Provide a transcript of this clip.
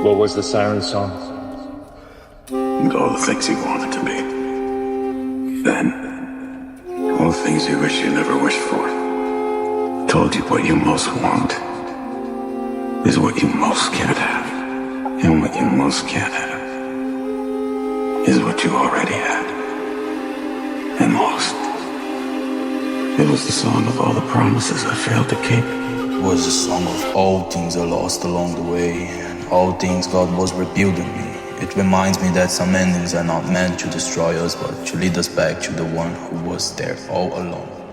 What was the siren song? And all the things you wanted to be. Then, all the things you wish you never wished for. Told you what you most want is what you most can't have. And what you most can't have is what you already had and lost. It was the song of all the promises I failed to keep. It was a song of all things I lost along the way, and all things God was rebuilding me. It reminds me that some endings are not meant to destroy us, but to lead us back to the one who was there all along.